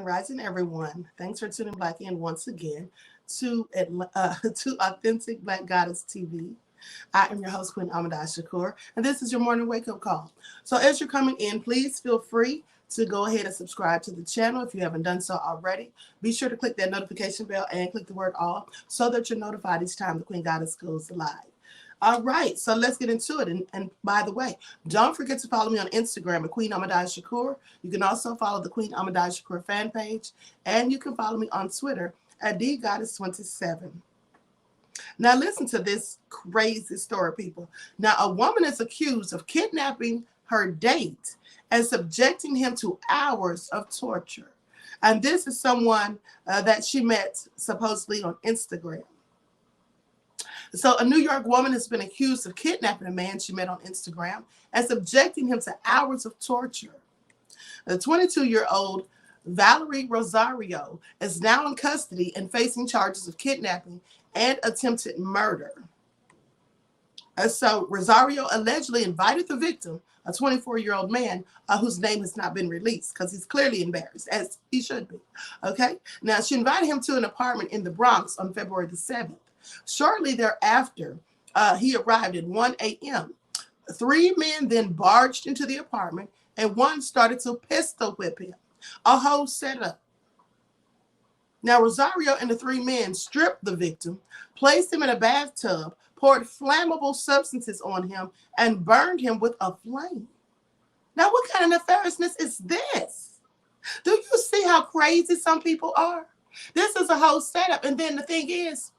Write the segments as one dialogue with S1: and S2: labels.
S1: Grand Rising, everyone. Thanks for tuning back in once again to Authentic Black Goddess TV. I am your host, QueenAShakur, and this is your morning wake-up call. So as you're coming in, please feel free to go ahead and subscribe to the channel if you haven't done so already. Be sure to click that notification bell and click the word all so that you're notified each time the Queen Goddess goes live. All right, so let's get into it. And by the way, don't forget to follow me on Instagram at QueenAShakur. You can also follow the QueenAShakur fan page, and you can follow me on Twitter at DGoddess27. Now listen to this crazy story, people. Now a woman is accused of kidnapping her date and subjecting him to hours of torture. And this is someone that she met supposedly on Instagram. So a New York woman has been accused of kidnapping a man she met on Instagram and subjecting him to hours of torture. The 22-year-old Valerie Rosario is now in custody and facing charges of kidnapping and attempted murder. So Rosario allegedly invited the victim, a 24-year-old man whose name has not been released because he's clearly embarrassed, as he should be. Okay. Now, she invited him to an apartment in the Bronx on February the 7th. Shortly thereafter, he arrived at 1 a.m. Three men then barged into the apartment, and one started to pistol whip him. A whole setup. Now, Rosario and the three men stripped the victim, placed him in a bathtub, poured flammable substances on him, and burned him with a flame. Now, what kind of nefariousness is this? Do you see how crazy some people are? This is a whole setup. And then the thing is,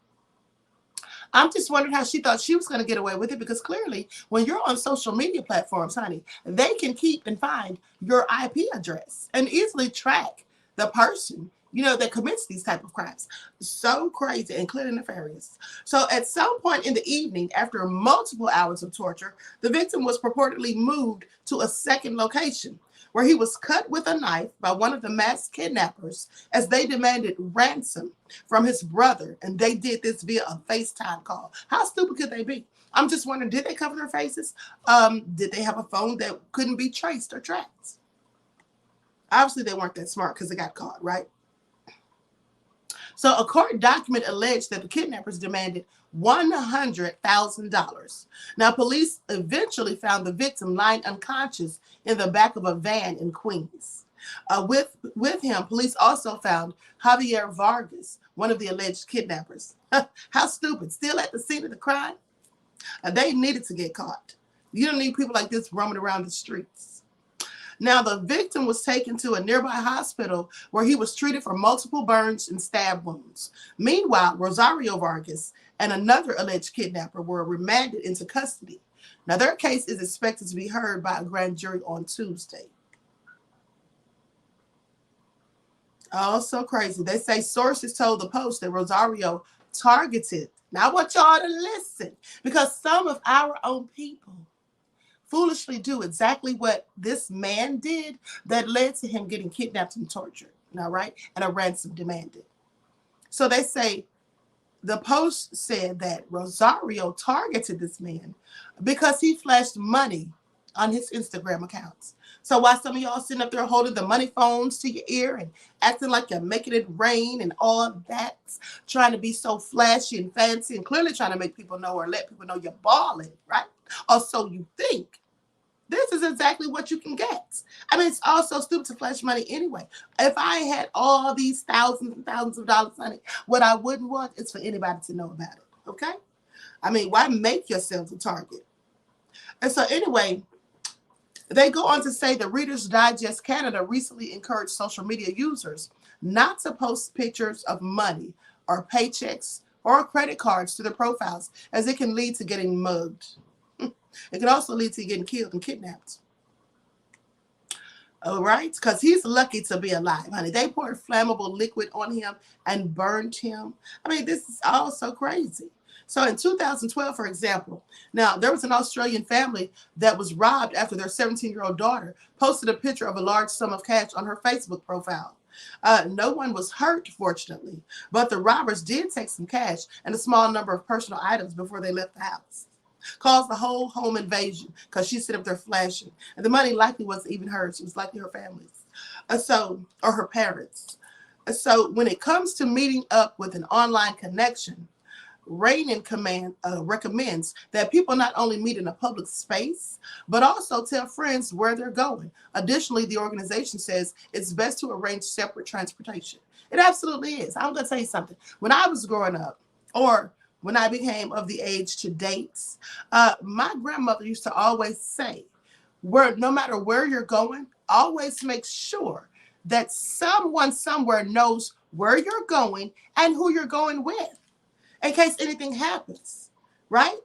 S1: I'm just wondering how she thought she was going to get away with it, because clearly when you're on social media platforms, honey, they can keep and find your IP address and easily track the person, that commits these type of crimes. So crazy and clearly nefarious. So at some point in the evening, after multiple hours of torture, the victim was purportedly moved to a second location where he was cut with a knife by one of the masked kidnappers as they demanded ransom from his brother. And they did this via a FaceTime call. How stupid could they be? I'm just wondering, did they cover their faces? Did they have a phone that couldn't be traced or tracked? Obviously, they weren't that smart because they got caught, right? So a court document alleged that the kidnappers demanded $100,000. Now, police eventually found the victim lying unconscious in the back of a van in Queens. With him, police also found Javier Vargas, one of the alleged kidnappers. How stupid. Still at the scene of the crime? They needed to get caught. You don't need people like this roaming around the streets. Now, the victim was taken to a nearby hospital where he was treated for multiple burns and stab wounds. Meanwhile, Rosario Vargas and another alleged kidnapper were remanded into custody. Now, their case is expected to be heard by a grand jury on Tuesday. Oh, so crazy. They say sources told the Post that Rosario targeted. Now, I want y'all to listen, because some of our own people foolishly do exactly what this man did that led to him getting kidnapped and tortured. Now, right? And a ransom demanded. So they say the Post said that Rosario targeted this man because he flashed money on his Instagram accounts. So while some of y'all sitting up there holding the money phones to your ear and acting like you're making it rain and all of that, trying to be so flashy and fancy and clearly trying to make people know or let people know you're balling, right? Or so you think. This is exactly what you can get. I mean, it's also stupid to flash money anyway. If I had all these thousands and thousands of dollars, honey, what I wouldn't want is for anybody to know about it, okay? I mean, why make yourself a target? And so anyway, they go on to say that Reader's Digest Canada recently encouraged social media users not to post pictures of money or paychecks or credit cards to their profiles, as it can lead to getting mugged. It can also lead to getting killed and kidnapped. All right? Because he's lucky to be alive, honey. They poured flammable liquid on him and burned him. I mean, this is all so crazy. So in 2012, for example, now there was an Australian family that was robbed after their 17-year-old daughter posted a picture of a large sum of cash on her Facebook profile. No one was hurt, fortunately, but the robbers did take some cash and a small number of personal items before they left the house. Caused the whole home invasion because she sit up there flashing. And the money likely wasn't even hers. It was likely her family's. Or her parents. So when it comes to meeting up with an online connection, Rainin recommends that people not only meet in a public space, but also tell friends where they're going. Additionally, the organization says it's best to arrange separate transportation. It absolutely is. I'm going to tell you something. When I was growing up, or when I became of the age to date, my grandmother used to always say, no matter where you're going, always make sure that someone somewhere knows where you're going and who you're going with, in case anything happens, right?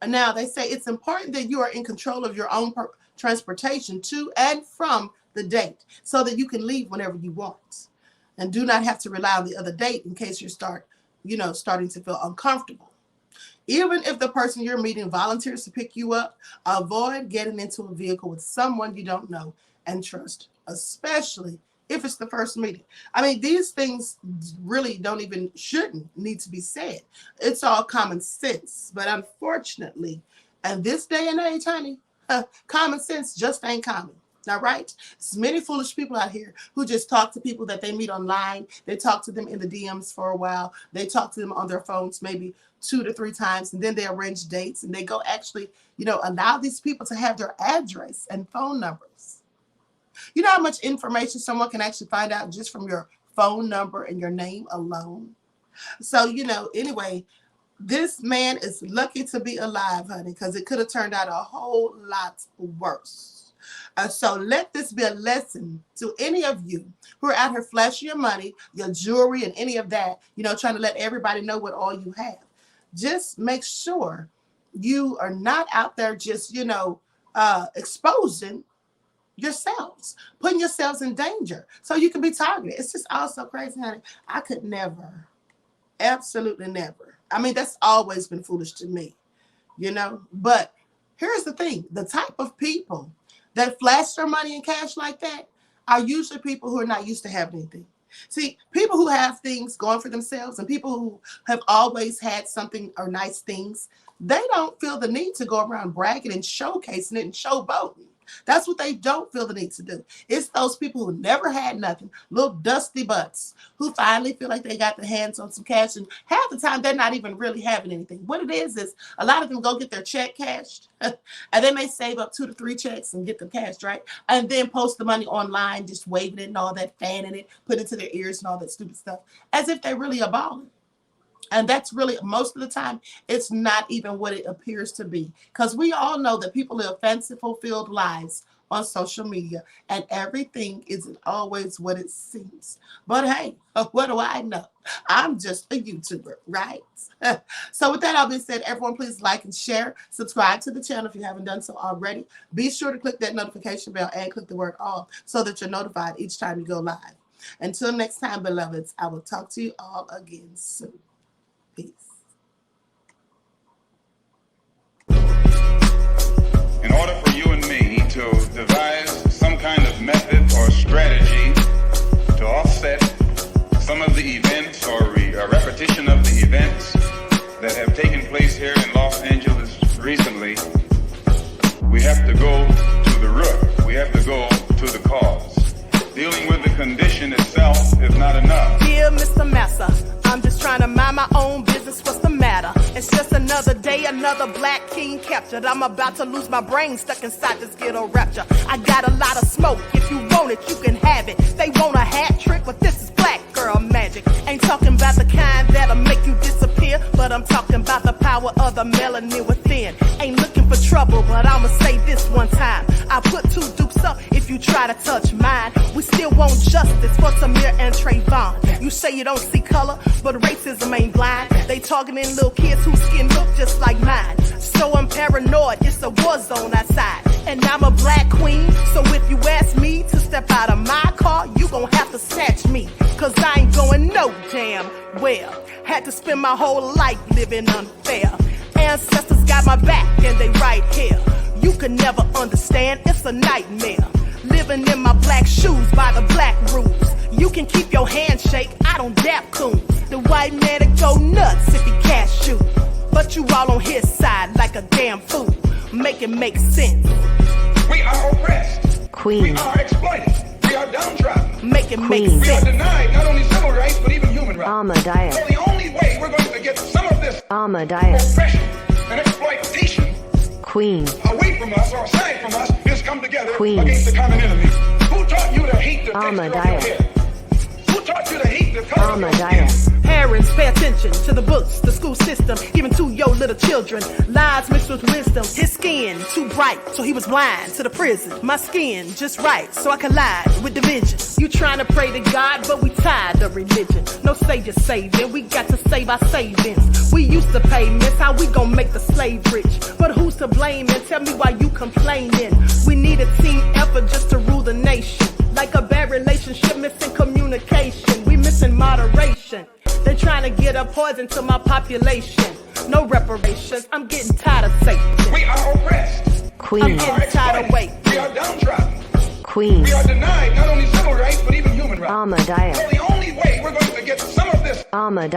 S1: And now they say it's important that you are in control of your own transportation to and from the date so that you can leave whenever you want and do not have to rely on the other date in case you starting to feel uncomfortable. Even if the person you're meeting volunteers to pick you up, avoid getting into a vehicle with someone you don't know and trust, especially if it's the first meeting. I mean, these things really shouldn't need to be said. It's all common sense. But unfortunately, in this day and age, honey, common sense just ain't common. All right? There's many foolish people out here who just talk to people that they meet online. They talk to them in the DMs for a while. They talk to them on their phones maybe 2 to 3 times, and then they arrange dates, and they go actually, allow these people to have their address and phone numbers. You know how much information someone can actually find out just from your phone number and your name alone? So, anyway, this man is lucky to be alive, honey, because it could have turned out a whole lot worse. So let this be a lesson to any of you who are out here flashing your money, your jewelry, and any of that, trying to let everybody know what all you have. Just make sure you are not out there just, exposing yourselves, putting yourselves in danger so you can be targeted. It's just all so crazy, honey. I could never, absolutely never. I mean, that's always been foolish to me, But here's the thing. The type of people that flash their money in cash like that are usually people who are not used to having anything. See, people who have things going for themselves and people who have always had something or nice things, they don't feel the need to go around bragging and showcasing it and showboating. That's what they don't feel the need to do. It's those people who never had nothing, little dusty butts, who finally feel like they got their hands on some cash, and half the time they're not even really having anything. What it is a lot of them go get their check cashed, and they may save up 2 to 3 checks and get them cashed, right? And then post the money online, just waving it and all that, fanning it, put it to their ears and all that stupid stuff, as if they really are balling. And that's really, most of the time, it's not even what it appears to be. Because we all know that people live fanciful-filled lives on social media, and everything isn't always what it seems. But hey, what do I know? I'm just a YouTuber, right? So with that all being said, everyone please like and share. Subscribe to the channel if you haven't done so already. Be sure to click that notification bell and click the word all so that you're notified each time you go live. Until next time, beloveds, I will talk to you all again soon. Peace.
S2: In order for you and me to devise some kind of method or strategy to offset some of the events or a repetition of the events that have taken place here in Los Angeles recently, we have to go to the root. We have to go to the cause. Dealing with the condition itself is not enough.
S3: Dear Mr. Massa, I'm just trying to mind my own business. What's the matter? It's just another day, another black king captured. I'm about to lose my brain, stuck inside this ghetto rapture. I got a lot of smoke. If you want it, you can have it. They want a hat trick, but this is black girl magic. Ain't talking about the kind that'll make you disappear, but I'm talking about the power of the melanin within. Ain't looking for trouble, but I'ma say this one time. I put 2 dukes up if you try to touch mine. We still want justice for Samir and Trayvon. You say you don't see color, but racism ain't blind. They targeting little kids whose skin look just like mine. So I'm paranoid, it's a war zone outside. And I'm a black queen, so if you ask me to step out of my car, you gon' have to snatch me. Cause I ain't going no damn well. Had to spend my whole life living unfair. Ancestors got my back and they right here. You can never understand, it's a nightmare. Living in my black shoes by the black rules. You can keep your handshake, I don't dap coons. The white man to go nuts if he cash you. But you all on his side like a damn fool. Make it make sense.
S2: We are oppressed.
S4: Queen.
S2: We are exploited. We are downtrodden.
S3: Make it make
S4: Queen.
S2: We are
S3: sense.
S2: denied not only civil rights, but even human rights.
S4: Ahmadiyah.
S2: So the only way we're going to get some of this
S4: Ahmadiyah.
S2: oppression and exploitation
S4: Queen.
S2: away from us or aside from us is come together
S4: Queen.
S2: against the common enemy. Who taught you to hate the texture of your
S4: Ahmadiyah.
S2: hair? Who taught you to hate the color of your skin?
S4: Ahmadiyah.
S3: Parents, pay attention to the books, the school system, even to your little children. Lies mixed with wisdom. His skin too bright, so he was blind to the prison. My skin just right, so I collide with division. You trying to pray to God, but we tired of religion. No savior saving, we got to save our savings. We used to pay miss, how we gon' make the slave rich? But who's to blame, and tell me why you complaining? We need a team effort just to rule the nation. Like a bad relationship, missing communication. We missing moderation. They're trying to get a poison to my population. No reparations, I'm getting tired of Satan.
S2: We are oppressed.
S3: I'm
S4: Queen.
S3: getting tired of waiting.
S2: We are downtrodden.
S4: Queen.
S2: We are denied not only civil rights, but even human rights.
S4: Ahmadiyah.
S2: So the only way we're going to get some of this
S4: Ahmadiyah.